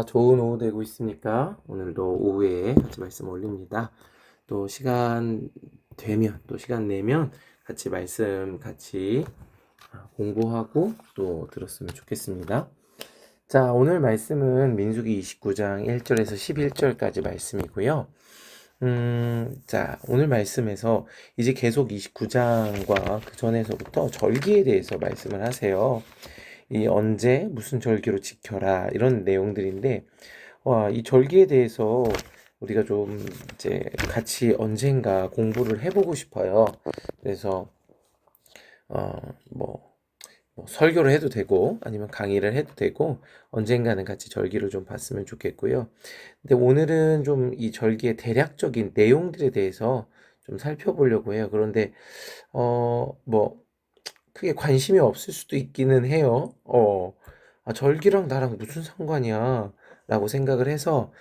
좋은 오후 되고 있습니까? 오늘도 오후에 같이 말씀 올립니다. 또 시간 되면, 또 시간 내면 같이 말씀 같이 공부하고 또 들었으면 좋겠습니다. 자, 오늘 말씀은 민수기 29장 1절에서 11절까지 말씀이고요. 자, 오늘 말씀에서 이제 계속 29장과 그 전에서부터 절기에 대해서 말씀을 하세요. 이 언제 무슨 절기로 지켜라 이런 내용들인데 이 절기에 대해서 우리가 좀 이제 같이 언젠가 공부를 해보고 싶어요. 그래서 어, 뭐, 설교를 해도 되고 아니면 강의를 해도 되고 언젠가는 같이 절기를 좀 봤으면 좋겠고요. 근데 오늘은 좀 이 절기의 대략적인 내용들에 대해서 좀 살펴보려고 해요. 그런데 뭐 크게 관심이 없을 수도 있기는 해요. 절기랑 나랑 무슨 상관이야? 라고 생각을 해서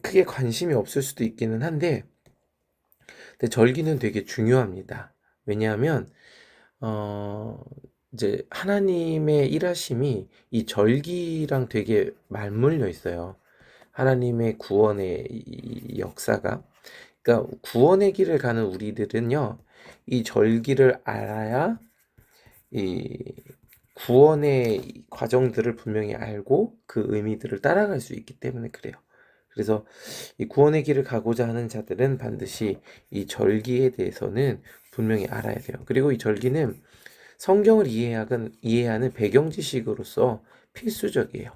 크게 관심이 없을 수도 있기는 한데, 근데 절기는 되게 중요합니다. 왜냐하면, 어, 이제 하나님의 일하심이 이 절기랑 되게 맞물려 있어요. 하나님의 구원의 이 역사가. 그러니까 구원의 길을 가는 우리들은요, 이 절기를 알아야 이 구원의 과정들을 분명히 알고 그 의미들을 따라갈 수 있기 때문에 그래요. 그래서 이 구원의 길을 가고자 하는 자들은 반드시 이 절기에 대해서는 분명히 알아야 돼요. 그리고 이 절기는 성경을 이해하는 배경 지식으로서 필수적이에요.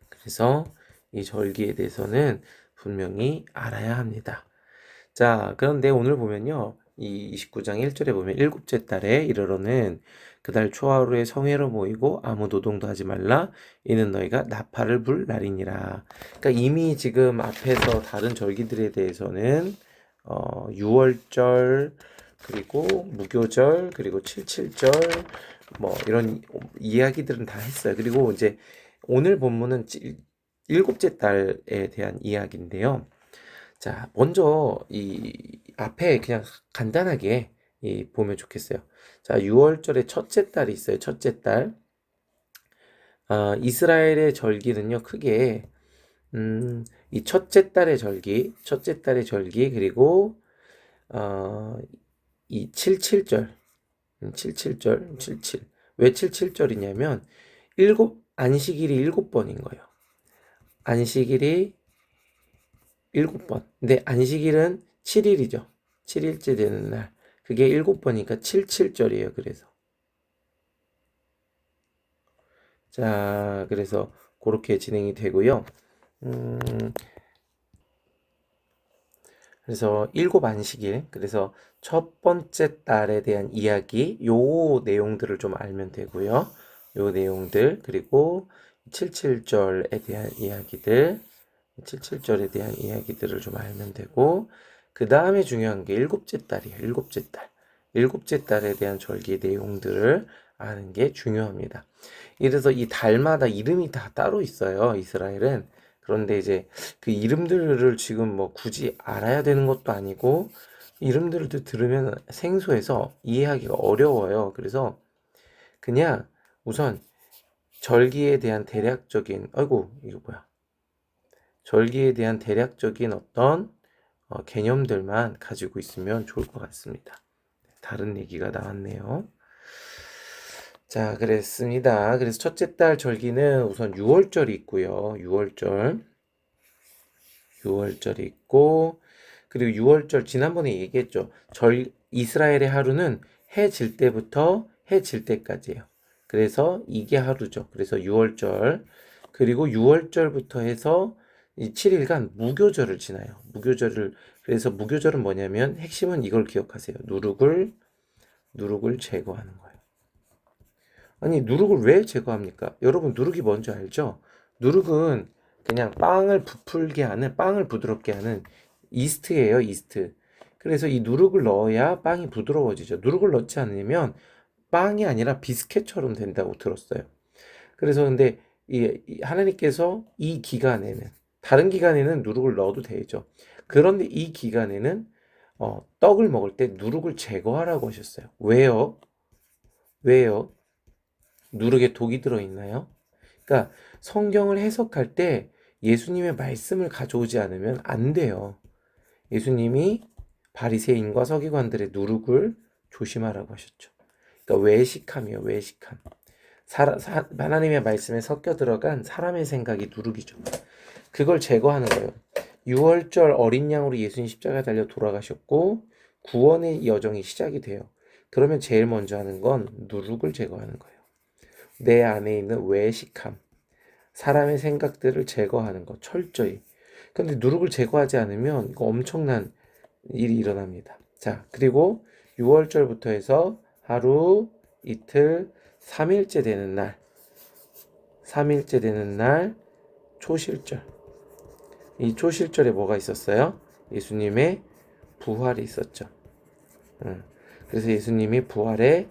그래서 이 절기에 대해서는 분명히 알아야 합니다. 자, 그런데 오늘 보면요. 이 29장 1절에 보면 일곱째 달에 이르러는 그달 초하루에 성회로 모이고 아무 노동도 하지 말라. 이는 너희가 나팔을 불 날이니라. 그러니까 이미 지금 앞에서 다른 절기들에 대해서는 6월절 그리고 무교절 그리고 칠칠절 뭐 이런 이야기들은 다 했어요. 그리고 이제 오늘 본문은 일곱째 달에 대한 이야기인데요. 자, 먼저 이 앞에 그냥 간단하게 보면 좋겠어요. 자, 6월절에 첫째 달이 있어요. 첫째 달. 이스라엘의 절기는요, 크게 이 첫째 달의 절기 그리고 이 칠칠절, 칠칠절, 칠칠. 왜 칠칠절이냐면 안식일이 일곱 번인 거예요. 안식일이 일곱 번. 근데 안식일은 7일이죠. 7일째 되는 날. 그게 일곱 번이니까 77절이에요. 그래서. 자, 그래서 그렇게 진행이 되고요. 음, 그래서 일곱 안식일. 그래서 첫 번째 달에 대한 이야기, 요 내용들을 좀 알면 되고요. 요 내용들, 그리고 77절에 대한 이야기들, 77절에 대한 이야기들을 좀 알면 되고, 그 다음에 중요한 게 일곱째 달이에요. 일곱째 달. 일곱째 달에 대한 절기 내용들을 아는 게 중요합니다. 이래서 이 달마다 이름이 다 따로 있어요. 이스라엘은. 그런데 이제 그 이름들을 지금 뭐 굳이 알아야 되는 것도 아니고, 이름들을 들으면 생소해서 이해하기가 어려워요. 그래서 그냥 우선 절기에 대한 대략적인, 아이고, 이거 뭐야. 절기에 대한 대략적인 어떤 개념들만 가지고 있으면 좋을 것 같습니다. 다른 얘기가 나왔네요. 자, 그랬습니다. 그래서 첫째 달 절기는 우선 6월절이 있고요. 6월절이 있고, 그리고 6월절 지난번에 얘기했죠. 이스라엘의 하루는 해 질 때부터 해 질 때까지예요. 그래서 이게 하루죠. 그래서 6월절. 그리고 6월절부터 해서 이 7일간 무교절을 지나요. 그래서 무교절은 뭐냐면 핵심은 이걸 기억하세요. 누룩을 제거하는 거예요. 아니, 누룩을 왜 제거합니까? 여러분, 누룩이 뭔지 알죠? 누룩은 그냥 빵을 부드럽게 하는 이스트예요, 이스트. 그래서 이 누룩을 넣어야 빵이 부드러워지죠. 누룩을 넣지 않으면 빵이 아니라 비스켓처럼 된다고 들었어요. 그래서 근데 하나님께서 이 기간에는, 다른 기간에는 누룩을 넣어도 되죠. 그런데 이 기간에는 떡을 먹을 때 누룩을 제거하라고 하셨어요. 왜요? 왜요? 누룩에 독이 들어있나요? 그러니까 성경을 해석할 때 예수님의 말씀을 가져오지 않으면 안 돼요. 예수님이 바리새인과 서기관들의 누룩을 조심하라고 하셨죠. 그러니까 외식함이에요. 외식함. 하나님의 말씀에 섞여 들어간 사람의 생각이 누룩이죠. 그걸 제거하는 거예요. 6월절 어린 양으로 예수님 십자가에 달려 돌아가셨고 구원의 여정이 시작이 돼요. 그러면 제일 먼저 하는 건 누룩을 제거하는 거예요. 내 안에 있는 외식함, 사람의 생각들을 제거하는 것, 철저히. 근데 누룩을 제거하지 않으면 이거 엄청난 일이 일어납니다. 자, 그리고 6월절부터 해서 하루, 이틀, 3일째 되는 날, 3일째 되는 날 초실절. 이 초실절에 뭐가 있었어요? 예수님의 부활이 있었죠. 그래서 예수님이 부활의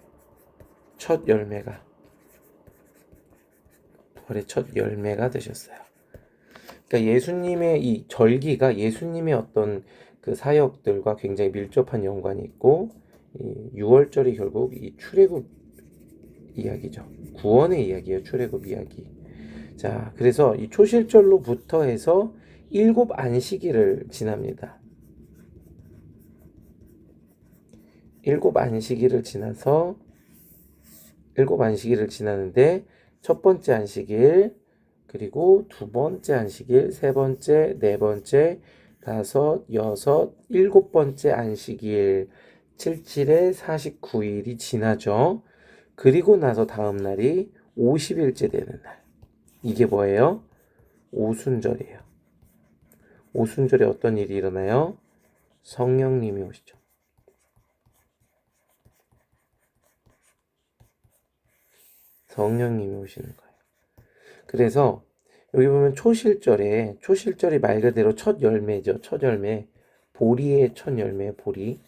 첫 열매가 되셨어요. 그러니까 예수님의 이 절기가 예수님의 어떤 그 사역들과 굉장히 밀접한 연관이 있고, 이 6월절이 결국 이 출애굽 이야기죠. 구원의 이야기예요. 출애굽 이야기. 자, 그래서 이 초실절로부터 해서 7안식일을 지납니다. 7안식일을 지나서 7안식일을 지나는데 첫 번째 안식일, 그리고 두 번째 안식일, 세 번째, 네 번째, 다섯, 여섯, 7번째 안식일, 77에 49일이 지나죠. 그리고 나서 다음 날이 50일째 되는 날. 이게 뭐예요? 오순절이에요. 오순절에 어떤 일이 일어나요? 성령님이 오시죠. 성령님이 오시는 거예요. 그래서 여기 보면 초실절이 말 그대로 첫 열매죠. 첫 열매. 보리의 첫 열매, 보리.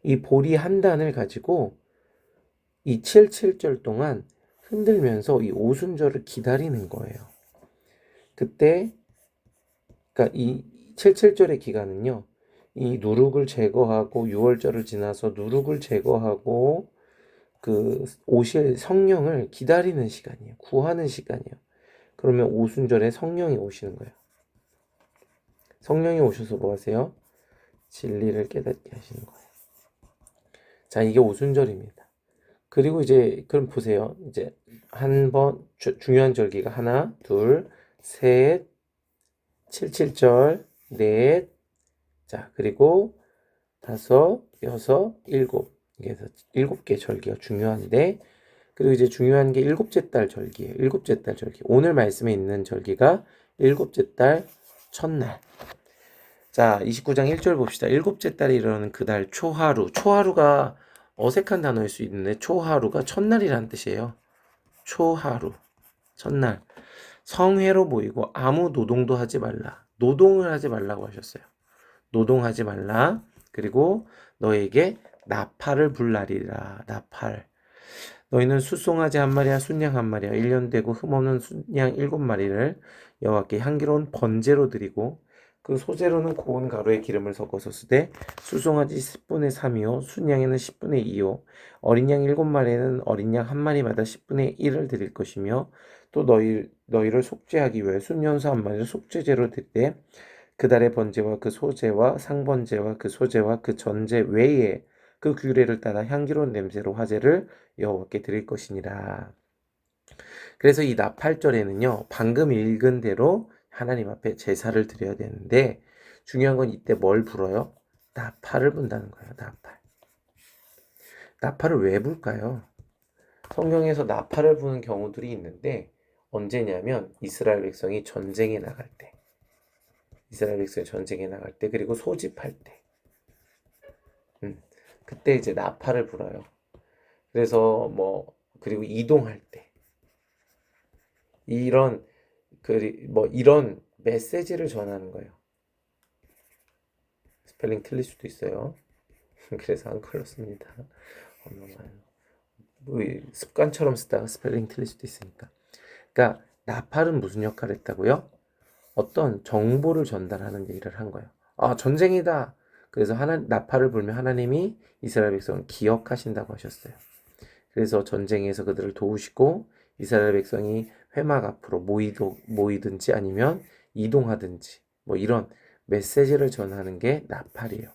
이 보리 한 단을 가지고 이 77절 동안 흔들면서 이 오순절을 기다리는 거예요. 그때, 그러니까 이 77절의 기간은요, 이 누룩을 제거하고 6월절을 지나서 누룩을 제거하고 그 오실 성령을 기다리는 시간이에요. 구하는 시간이에요. 그러면 오순절에 성령이 오시는 거예요. 성령이 오셔서 뭐 하세요? 진리를 깨닫게 하시는 거예요. 자, 이게 오순절입니다. 그리고 이제 그럼 보세요. 이제 한 번 중요한 절기가 하나, 둘, 셋, 77절, 넷, 자, 그리고 다섯, 여섯, 일곱. 이게 7개 절기가 중요한데, 그리고 이제 중요한 게 일곱째 달 절기예요. 일곱째 달 절기. 오늘 말씀에 있는 절기가 일곱째 달 첫날. 자, 29장 1절 봅시다. 일곱째 달에 이르는 그달 초하루. 초하루가 어색한 단어일 수 있는데 초하루가 첫날이라는 뜻이에요. 초하루. 첫날. 성회로 모이고 아무 노동도 하지 말라. 노동을 하지 말라고 하셨어요. 노동하지 말라. 그리고 너에게 나팔을 불라리라. 나팔. 너희는 숫송아지 한 마리와 순양 한 마리와 1년 되고 흠없는 순양 7마리를 여호와께 향기로운 번제로 드리고 그 소제로는 고운 가루에 기름을 섞어서 쓰되 숫송아지 10분의 3이요 순양에는 10분의 2요 어린 양 7마리에는 어린 양 한 마리마다 10분의 1을 드릴 것이며 또 너희를 속죄하기 위해 순년소 한 마리를 속죄제로 드리되 그달의 번제와 그 소제와 상번제와 그 소제와 그 전제 외에 그 규례를 따라 향기로운 냄새로 화제를 여호와께 드릴 것이니라. 그래서 이 나팔절에는요, 방금 읽은 대로 하나님 앞에 제사를 드려야 되는데 중요한 건 이때 뭘 불어요? 나팔을 분다는 거예요. 나팔. 나팔을 왜 불까요? 성경에서 나팔을 부는 경우들이 있는데 언제냐면 이스라엘 백성이 전쟁에 나갈 때, 그리고 소집할 때, 그때 이제 나팔을 불어요. 그래서 그리고 이동할 때 이런 이런 메시지를 전하는 거예요. 스펠링 틀릴 수도 있어요. 그래서 한글로 씁니다. 습관처럼 쓰다가 스펠링 틀릴 수도 있으니까. 그러니까 나팔은 무슨 역할을 했다고요? 어떤 정보를 전달하는 일을 한 거예요. 아, 전쟁이다. 그래서 나팔을 불면 하나님이 이스라엘 백성을 기억하신다고 하셨어요. 그래서 전쟁에서 그들을 도우시고 이스라엘 백성이 회막 앞으로 모이든지 아니면 이동하든지 뭐 이런 메시지를 전하는 게 나팔이에요.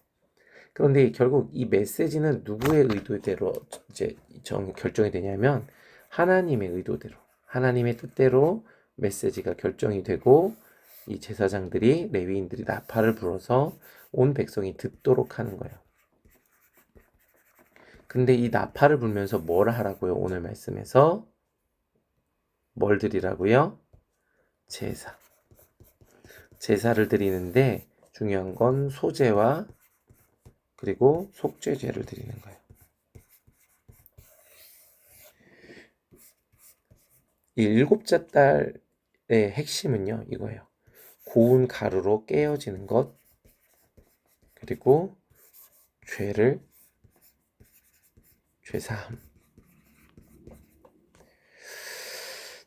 그런데 결국 이 메시지는 누구의 의도대로 이제 결정이 되냐면 하나님의 의도대로, 하나님의 뜻대로 메시지가 결정이 되고 이 제사장들이 레위인들이 나팔을 불어서 온 백성이 듣도록 하는 거예요. 근데 이 나팔을 불면서 뭘 하라고요? 오늘 말씀에서 뭘 드리라고요? 제사를 드리는데 중요한 건 소제와 그리고 속죄제를 드리는 거예요. 이 일곱째 달의 핵심은요, 이거예요. 고운 가루로 깨어지는 것, 그리고 죄사함.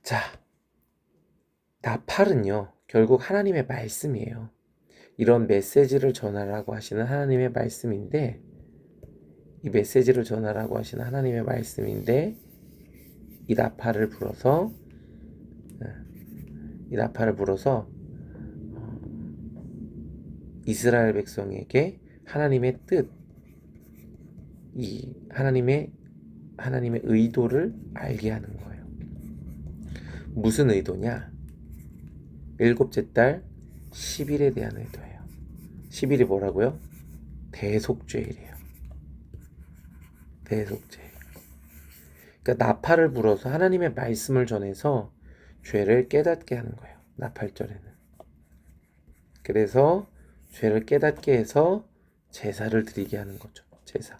자, 나팔은요, 결국 하나님의 말씀이에요. 이런 메시지를 전하라고 하시는 하나님의 말씀인데, 이 메시지를 전하라고 하시는 하나님의 말씀인데, 이 나팔을 불어서 이스라엘 백성에게 하나님의 뜻, 이 하나님의 의도를 알게 하는 거예요. 무슨 의도냐? 일곱째 달 10일에 대한 의도예요. 10일이 뭐라고요? 대속죄일이에요. 대속죄일. 그러니까 나팔을 불어서 하나님의 말씀을 전해서 죄를 깨닫게 하는 거예요. 나팔절에는. 그래서 죄를 깨닫게 해서 제사를 드리게 하는 거죠. 제사.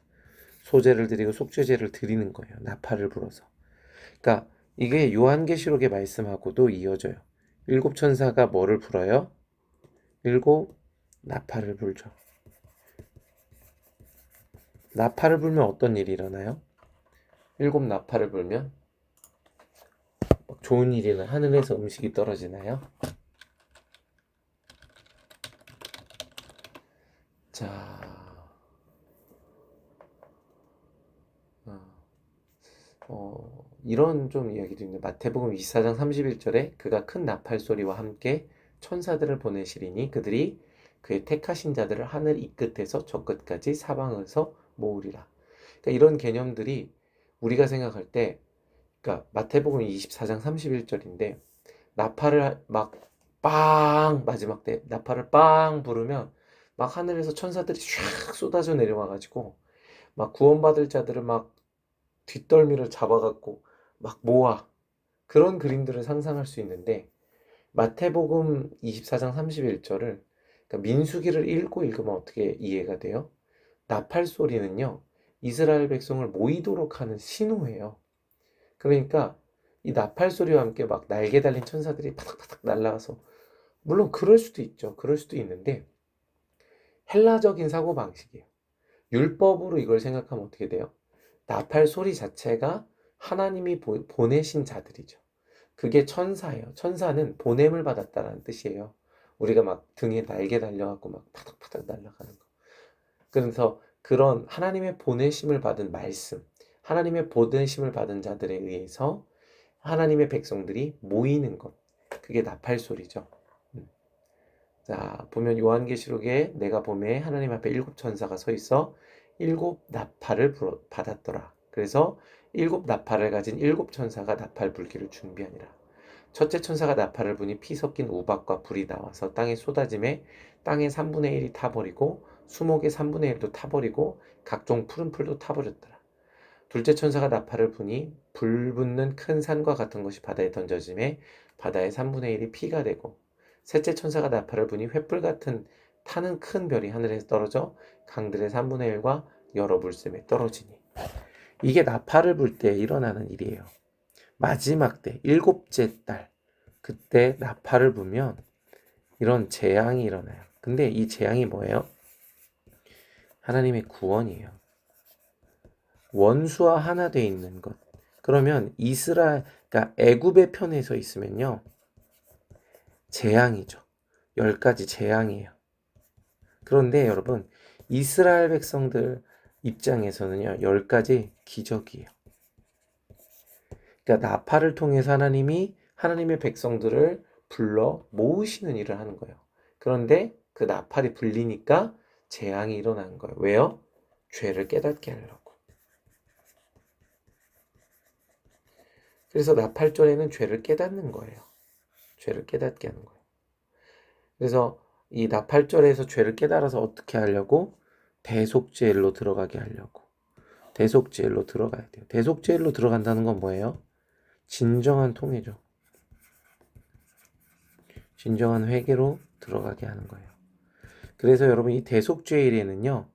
소제를 드리고 속죄제를 드리는 거예요. 나팔을 불어서. 그러니까 이게 요한계시록의 말씀하고도 이어져요. 일곱 천사가 뭐를 불어요? 일곱 나팔을 불죠. 나팔을 불면 어떤 일이 일어나요? 일곱 나팔을 불면 좋은 일이나 하늘에서 음식이 떨어지나요? 자, 이런 좀 이야기도 있는데 마태복음 24장 31절에 그가 큰 나팔 소리와 함께 천사들을 보내시리니 그들이 그의 택하신 자들을 하늘 이 끝에서 저 끝까지 사방에서 모으리라. 그러니까 이런 개념들이 우리가 생각할 때, 그러니까 마태복음 24장 31절인데 나팔을 막 빵 마지막 때 나팔을 빵 부르면 막 하늘에서 천사들이 쫙 쏟아져 내려와 가지고 막 구원받을 자들을 막 뒷덜미를 잡아갖고 막 모아, 그런 그림들을 상상할 수 있는데 마태복음 24장 31절을 그러니까 민수기를 읽고 읽으면 어떻게 이해가 돼요? 나팔 소리는요, 이스라엘 백성을 모이도록 하는 신호예요. 그러니까 이 나팔 소리와 함께 막 날개 달린 천사들이 파닥파닥 날아가서, 물론 그럴 수도 있죠. 그럴 수도 있는데 헬라적인 사고방식이에요. 율법으로 이걸 생각하면 어떻게 돼요? 나팔 소리 자체가 하나님이 보내신 자들이죠. 그게 천사예요. 천사는 보냄을 받았다는 뜻이에요. 우리가 막 등에 날개 달려갖고 막 파닥파닥 날아가는 거. 그래서 그런 하나님의 보내심을 받은 말씀, 하나님의 보내심을 받은 자들에 의해서 하나님의 백성들이 모이는 것, 그게 나팔 소리죠. 자, 보면 요한계시록에 내가 보매 하나님 앞에 일곱 천사가 서 있어 일곱 나팔을 받았더라. 그래서 일곱 나팔을 가진 일곱 천사가 나팔 불기를 준비하니라. 첫째 천사가 나팔을 부니 피 섞인 우박과 불이 나와서 땅에 쏟아짐에 땅의 3분의 1이 타버리고 수목의 3분의 1도 타버리고 각종 푸른 풀도 타버렸더라. 둘째 천사가 나팔을 부니 불 붙는 큰 산과 같은 것이 바다에 던져짐에 바다의 3분의 1이 피가 되고, 셋째 천사가 나팔을 부니 횃불 같은 타는 큰 별이 하늘에서 떨어져 강들의 3분의 1과 여러 물샘에 떨어지니. 이게 나팔을 불 때 일어나는 일이에요. 마지막 때 일곱째 달 그때 나팔을 불면 이런 재앙이 일어나요. 근데 이 재앙이 뭐예요? 하나님의 구원이에요. 원수와 하나 돼 있는 것. 그러면 그러니까 애굽의 편에 서 있으면요, 재앙이죠. 10가지 재앙이에요. 그런데 여러분, 이스라엘 백성들 입장에서는요, 10가지 기적이에요. 그러니까 나팔을 통해서 하나님이 하나님의 백성들을 불러 모으시는 일을 하는 거예요. 그런데 그 나팔이 불리니까 재앙이 일어나는 거예요. 왜요? 죄를 깨닫게 하려고. 그래서 나팔절에는 죄를 깨닫는 거예요. 죄를 깨닫게 하는 거예요. 그래서 이 나팔절에서 죄를 깨달아서 어떻게 하려고? 대속죄일로 들어가게 하려고. 대속죄일로 들어가야 돼요. 대속죄일로 들어간다는 건 뭐예요? 진정한 통회죠. 진정한 회개로 들어가게 하는 거예요. 그래서 여러분 이 대속죄일에는요.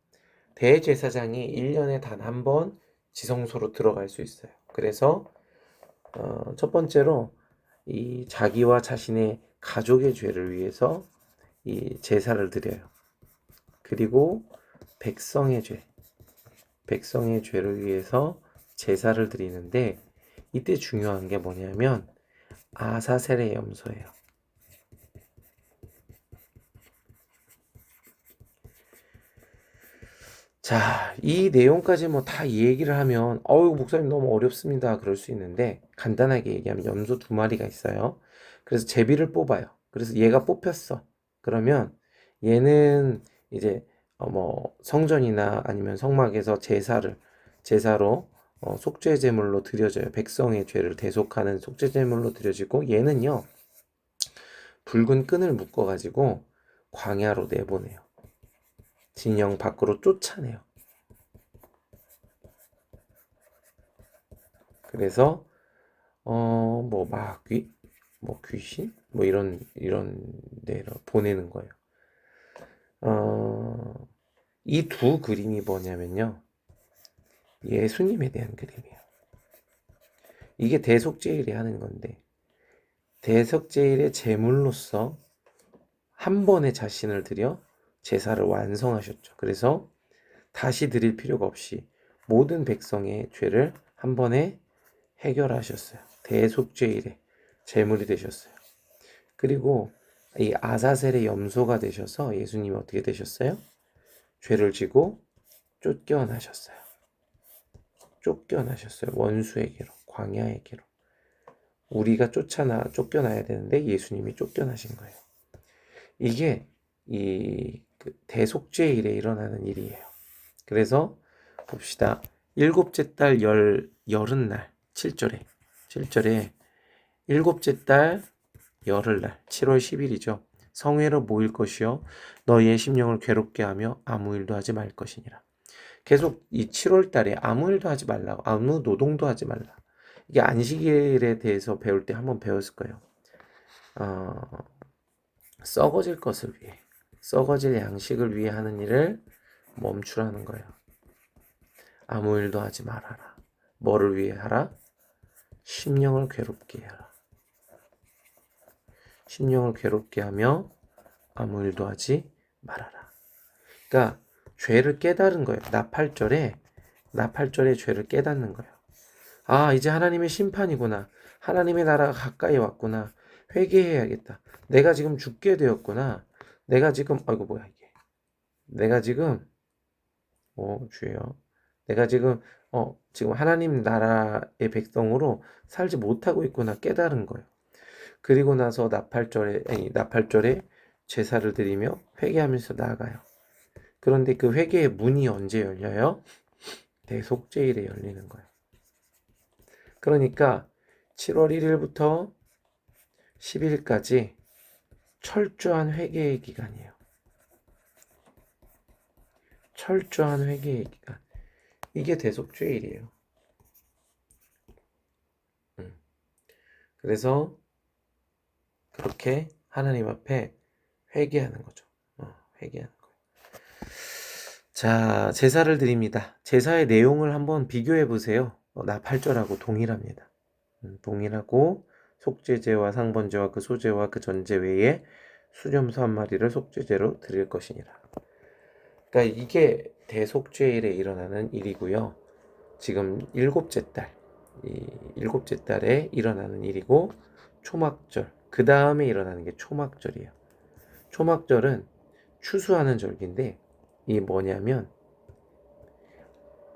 대제사장이 1년에 단 한 번 지성소로 들어갈 수 있어요. 그래서 첫 번째로 이 자기와 자신의 가족의 죄를 위해서 이 제사를 드려요. 그리고 백성의 죄, 백성의 죄를 위해서 제사를 드리는데 이때 중요한 게 뭐냐면 아사셀의 염소예요. 자, 이 내용까지 뭐 다 얘기를 하면 목사님 너무 어렵습니다. 그럴 수 있는데 간단하게 얘기하면 염소 두 마리가 있어요. 그래서 제비를 뽑아요. 그래서 얘가 뽑혔어. 그러면 얘는 이제 뭐 성전이나 아니면 성막에서 제사로 속죄 제물로 드려져요. 백성의 죄를 대속하는 속죄 제물로 드려지고 얘는요. 붉은 끈을 묶어 가지고 광야로 내보내요. 진영 밖으로 쫓아내요. 그래서 뭐 마귀, 뭐 귀신, 뭐 이런 데로 보내는 거예요. 이 두 그림이 뭐냐면요, 예수님에 대한 그림이에요. 이게 대속죄일이 하는 건데 대속죄일의 제물로서 한 번에 자신을 드려 제사를 완성하셨죠. 그래서 다시 드릴 필요가 없이 모든 백성의 죄를 한 번에 해결하셨어요. 대속죄일에 제물이 되셨어요. 그리고 이 아사셀의 염소가 되셔서 예수님이 어떻게 되셨어요? 죄를 지고 쫓겨나셨어요. 쫓겨나셨어요. 원수에게로, 광야에게로. 우리가 쫓겨나야 되는데 예수님이 쫓겨나신 거예요. 이게 그 대속죄일에 일어나는 일이에요. 그래서 봅시다. 일곱째 달 열흔날 7절에 일곱째 달 열흘날 7월 10일이죠. 성회로 모일 것이요 너희의 심령을 괴롭게 하며 아무 일도 하지 말 것이니라. 계속 이 7월 달에 아무 일도 하지 말라고, 아무 노동도 하지 말라. 이게 안식일에 대해서 배울 때 한번 배웠을 거예요. 어, 썩어질 것을 위해, 썩어질 양식을 위해 하는 일을 멈추라는 거예요. 아무 일도 하지 말아라. 뭐를 위해 하라? 심령을 괴롭게 하라. 심령을 괴롭게 하며 아무 일도 하지 말아라. 그러니까 죄를 깨달은 거예요. 나팔절에 죄를 깨닫는 거예요. 아, 이제 하나님의 심판이구나. 하나님의 나라가 가까이 왔구나. 회개해야겠다. 내가 지금 죽게 되었구나. 내가 지금 아이고 뭐야 이게. 내가 지금 주여. 내가 지금 하나님 나라의 백성으로 살지 못하고 있구나 깨달은 거예요. 그리고 나서 나팔절에 제사를 드리며 회개하면서 나아가요. 그런데 그 회개의 문이 언제 열려요? 대속죄일에 열리는 거예요. 그러니까 7월 1일부터 10일까지 철저한 회개의 기간이에요. 철저한 회개의 기간. 이게 대속죄일이에요. 그래서 그렇게 하나님 앞에 회개하는 거죠. 회개하는 거예요. 자, 제사를 드립니다. 제사의 내용을 한번 비교해 보세요. 나팔절하고 동일합니다. 동일하고 속죄제와 상번제와 그 소제와 그 전제 외에 수렴소 한 마리를 속죄제로 드릴 것이니라. 그러니까 이게 대속죄일에 일어나는 일이고요. 지금 일곱째 달에 일어나는 일이고 초막절, 그 다음에 일어나는 게 초막절이에요. 초막절은 추수하는 절기인데 이 뭐냐면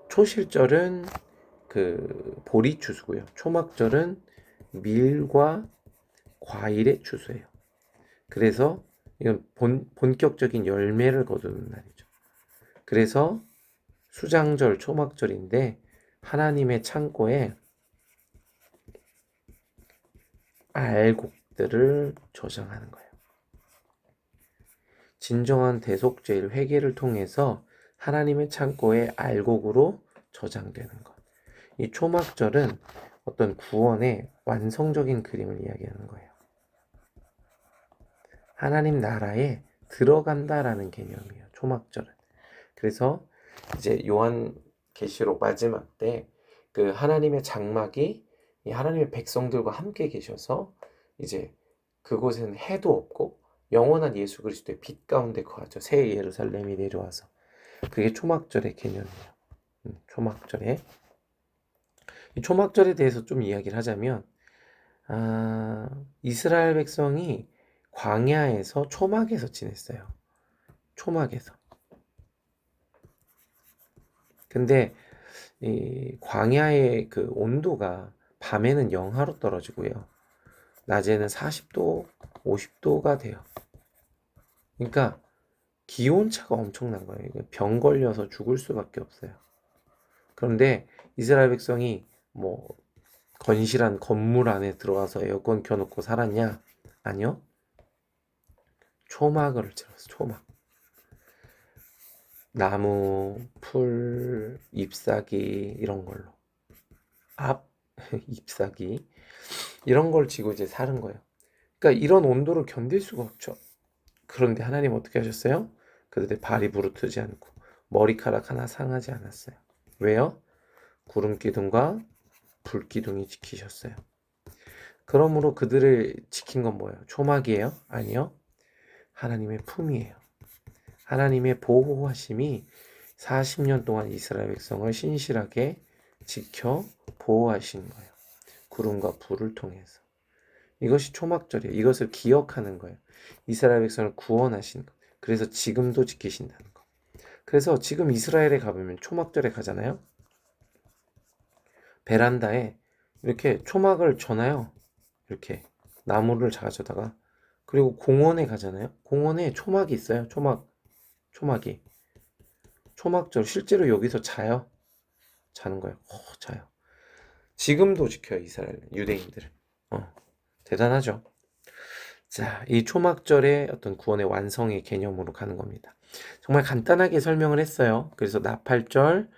초실절은 그 보리 추수고요. 초막절은 밀과 과일의 추수예요. 그래서 이건 본격적인 열매를 거두는 날이죠. 그래서 수장절, 초막절인데 하나님의 창고에 알곡들을 저장하는 거예요. 진정한 대속죄일 회개를 통해서 하나님의 창고에 알곡으로 저장되는 것. 이 초막절은 어떤 구원의 완성적인 그림을 이야기하는 거예요. 하나님 나라에 들어간다라는 개념이에요. 초막절은. 그래서 이제 요한계시록 마지막 때 그 하나님의 장막이 이 하나님의 백성들과 함께 계셔서 이제 그곳에는 해도 없고 영원한 예수 그리스도의 빛 가운데 거하죠. 새 예루살렘이 내려와서. 그게 초막절의 개념이에요. 초막절에. 이 초막절에 대해서 좀 이야기를 하자면 이스라엘 백성이 광야에서 초막에서 지냈어요. 초막에서. 근데 이 광야의 그 온도가 밤에는 영하로 떨어지고요. 낮에는 40도, 50도가 돼요. 그러니까 기온차가 엄청난 거예요. 병 걸려서 죽을 수밖에 없어요. 그런데 이스라엘 백성이 뭐 건실한 건물 안에 들어가서 에어컨 켜놓고 살았냐? 아니요. 초막을 들었어. 초막. 나무, 풀, 잎사귀 이런 걸로. 앞, 잎사귀 이런 걸 지고 이제 사는 거예요. 그러니까 이런 온도를 견딜 수가 없죠. 그런데 하나님 어떻게 하셨어요? 그들의 발이 부르트지 않고 머리카락 하나 상하지 않았어요. 왜요? 구름 기둥과 불 기둥이 지키셨어요. 그러므로 그들을 지킨 건 뭐예요? 초막이에요? 아니요. 하나님의 품이에요. 하나님의 보호하심이 40년 동안 이스라엘 백성을 신실하게 지켜 보호하신 거예요. 구름과 불을 통해서. 이것이 초막절이에요. 이것을 기억하는 거예요. 이스라엘 백성을 구원하신 것. 그래서 지금도 지키신다는 거. 그래서 지금 이스라엘에 가보면 초막절에 가잖아요. 베란다에 이렇게 초막을 쳐놔요. 이렇게 나무를 가져다가. 그리고 공원에 가잖아요. 공원에 초막이 있어요. 초막이. 초막절 실제로 여기서 자요. 자는 거예요. 자요. 지금도 지켜요. 이스라엘 유대인들은. 대단하죠. 자, 이 초막절의 어떤 구원의 완성의 개념으로 가는 겁니다. 정말 간단하게 설명을 했어요. 그래서 나팔절,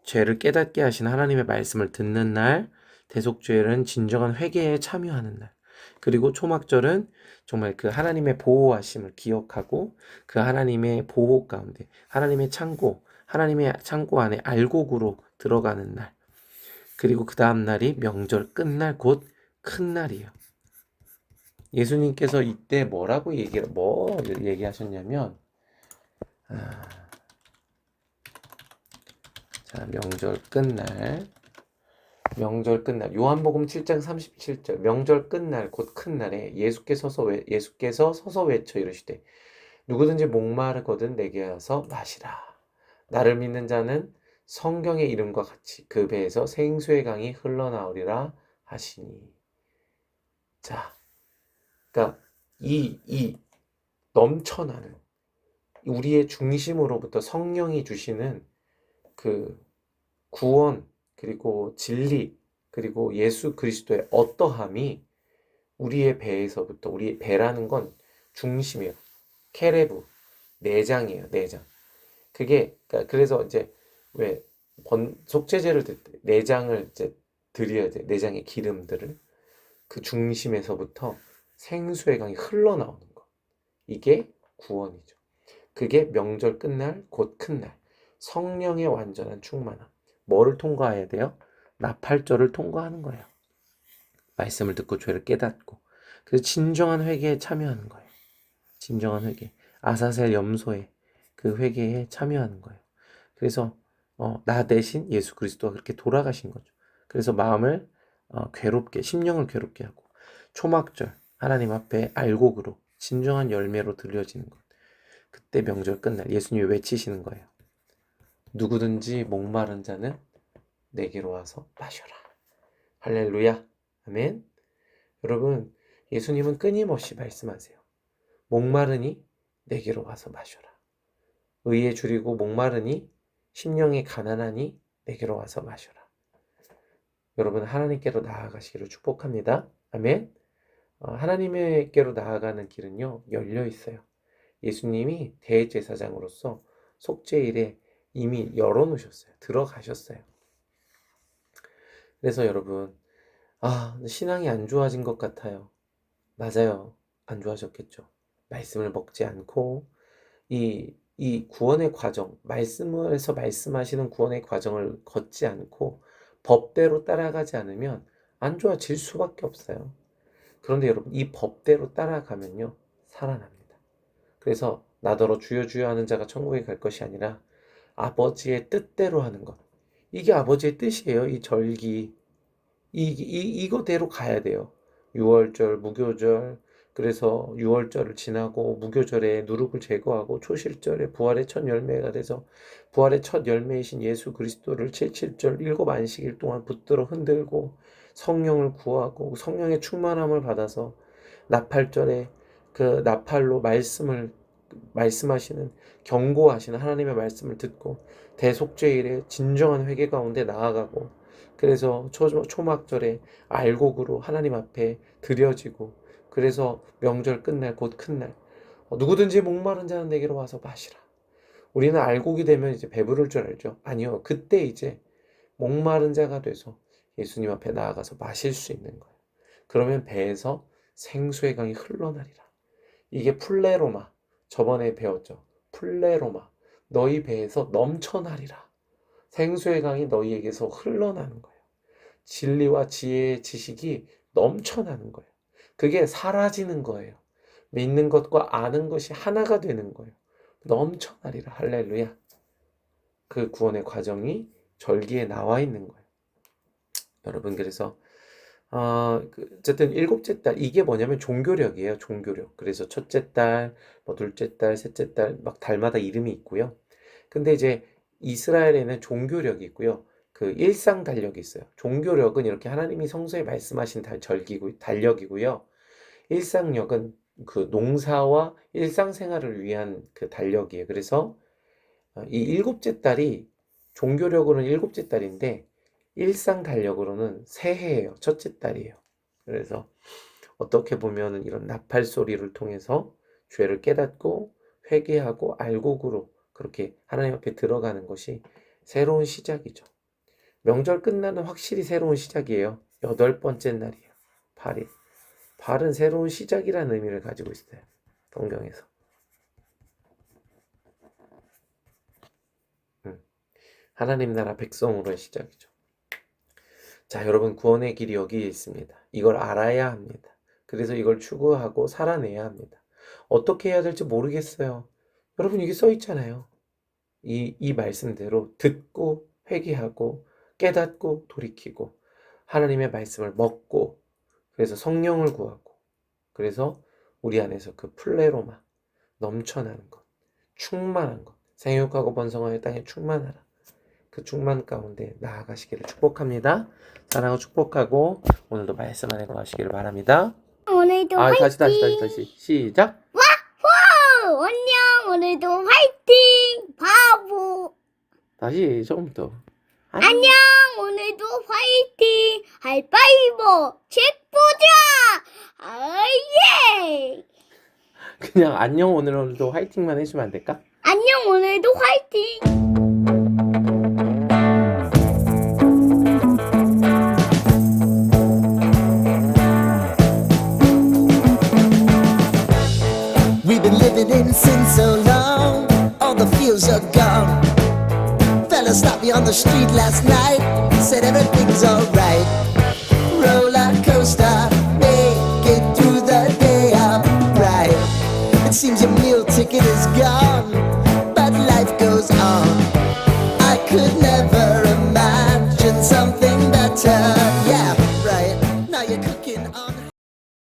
죄를 깨닫게 하신 하나님의 말씀을 듣는 날, 대속죄일은 진정한 회개에 참여하는 날, 그리고 초막절은 정말 그 하나님의 보호하심을 기억하고 그 하나님의 보호 가운데 하나님의 창고 안에 알곡으로 들어가는 날, 그리고 그 다음 날이 명절 끝날 곧 큰 날이에요. 예수님께서 이때 뭐 얘기하셨냐면, 자, 명절 끝날, 요한복음 7장 37절, 명절 끝날, 곧 큰 날에 예수께서 서서 외쳐 이르시되, 누구든지 목마르거든 내게 와서 마시라. 나를 믿는 자는 성경의 이름과 같이 그 배에서 생수의 강이 흘러나오리라 하시니. 자, 그러니까 이 넘쳐나는 우리의 중심으로부터 성령이 주시는 그 구원, 그리고 진리, 그리고 예수 그리스도의 어떠함이 우리의 배에서부터, 우리의 배라는 건 중심이에요. 케레브, 내장이에요, 내장. 그러니까 그래서 이제 왜 속죄제를 드릴 때 내장을 이제 드려야 돼. 내장의 기름들을 그 중심에서부터 생수의 강이 흘러나오는 거. 이게 구원이죠. 그게 명절 끝날 곧 큰 날. 성령의 완전한 충만함. 뭐를 통과해야 돼요? 나팔절을 통과하는 거예요. 말씀을 듣고 죄를 깨닫고. 그래서 진정한 회개에 참여하는 거예요. 진정한 회개. 아사셀 염소의 그 회개에 참여하는 거예요. 그래서 나 대신 예수 그리스도가 그렇게 돌아가신 거죠. 그래서 마음을 심령을 괴롭게 하고 초막절 하나님 앞에 알곡으로 진정한 열매로 들려지는 것. 그때 명절 끝날 예수님이 외치시는 거예요. 누구든지 목마른 자는 내게로 와서 마셔라. 할렐루야. 아멘. 여러분, 예수님은 끊임없이 말씀하세요. 목마르니 내게로 와서 마셔라. 의에 줄이고 목마르니 심령이 가난하니 내게로 와서 마셔라. 여러분 하나님께로 나아가시기를 축복합니다. 아멘. 하나님께로 나아가는 길은요 열려 있어요. 예수님이 대제사장으로서 속죄일에 이미 열어놓으셨어요. 들어가셨어요. 그래서 여러분 신앙이 안 좋아진 것 같아요. 맞아요. 안 좋아졌겠죠. 말씀을 먹지 않고 이 구원의 과정, 말씀에서 말씀하시는 구원의 과정을 걷지 않고 법대로 따라가지 않으면 안 좋아질 수밖에 없어요. 그런데 여러분 이 법대로 따라가면요 살아납니다. 그래서 나더러 주여 주여 하는 자가 천국에 갈 것이 아니라 아버지의 뜻대로 하는 것. 이게 아버지의 뜻이에요. 이 절기 이거대로 가야 돼요. 유월절, 무교절, 그래서 유월절을 지나고 무교절에 누룩을 제거하고 초실절에 부활의 첫 열매가 돼서 부활의 첫 열매이신 예수 그리스도를 77절 일곱 안식일 동안 붙들어 흔들고 성령을 구하고 성령의 충만함을 받아서 나팔절에 그 나팔로 말씀하시는 경고하시는 하나님의 말씀을 듣고 대속죄일에 진정한 회개 가운데 나아가고 그래서 초막절에 알곡으로 하나님 앞에 드려지고 그래서 명절 끝날 곧 큰날 누구든지 목마른 자는 내게로 와서 마시라. 우리는 알곡이 되면 이제 배부를 줄 알죠. 아니요. 그때 이제 목마른 자가 돼서 예수님 앞에 나아가서 마실 수 있는 거예요. 그러면 배에서 생수의 강이 흘러나리라. 이게 플레로마. 저번에 배웠죠. 플레로마. 너희 배에서 넘쳐나리라. 생수의 강이 너희에게서 흘러나는 거예요. 진리와 지혜의 지식이 넘쳐나는 거예요. 그게 사라지는 거예요. 믿는 것과 아는 것이 하나가 되는 거예요. 넘쳐나리라. 할렐루야. 그 구원의 과정이 절기에 나와 있는 거예요. 여러분 그래서 어쨌든 일곱째 달 이게 뭐냐면 종교력이에요. 종교력. 그래서 첫째 달, 둘째 달, 셋째 달 막 달마다 이름이 있고요. 근데 이제 이스라엘에는 종교력이 있고요. 그 일상 달력이 있어요. 종교력은 이렇게 하나님이 성서에 말씀하신 달력이고요. 일상력은 그 농사와 일상생활을 위한 그 달력이에요. 그래서 이 일곱째 달이 종교력으로는 일곱째 달인데 일상 달력으로는 새해예요. 첫째 달이에요. 그래서 어떻게 보면 이런 나팔 소리를 통해서 죄를 깨닫고 회개하고 알곡으로 그렇게 하나님 앞에 들어가는 것이 새로운 시작이죠. 명절 끝나는 확실히 새로운 시작이에요. 8번째 날이에요. 8일. 8은 새로운 시작이라는 의미를 가지고 있어요. 성경에서. 하나님 나라 백성으로의 시작이죠. 자, 여러분 구원의 길이 여기에 있습니다. 이걸 알아야 합니다. 그래서 이걸 추구하고 살아내야 합니다. 어떻게 해야 될지 모르겠어요. 여러분 이게 써 있잖아요. 이 말씀대로 듣고 회개하고 깨닫고 돌이키고 하나님의 말씀을 먹고 그래서 성령을 구하고 그래서 우리 안에서 그 플레로마 넘쳐나는 것 충만한 것 생육하고 번성하여 땅에 충만하라. 그 충만 가운데 나아가시기를 축복합니다. 사랑하고 축복하고 오늘도 말씀 안에 거하시기를 바랍니다. 오늘도 화이팅! 다시 시작. 와호! 안녕! 오늘도 화이팅! 바보! 다시 처음부터. 안녕! 오늘도 화이팅! 하이파이브! 책 보자! 아예! 그냥 안녕 오늘도 화이팅만 해주면 안 될까? 안녕! 오늘도 화이팅! We've been living in sin so long, all the feels are gone. Fella stopped me on the street last night, said everything's alright. Roller coaster, make it through the day upright. It seems your meal ticket is gone.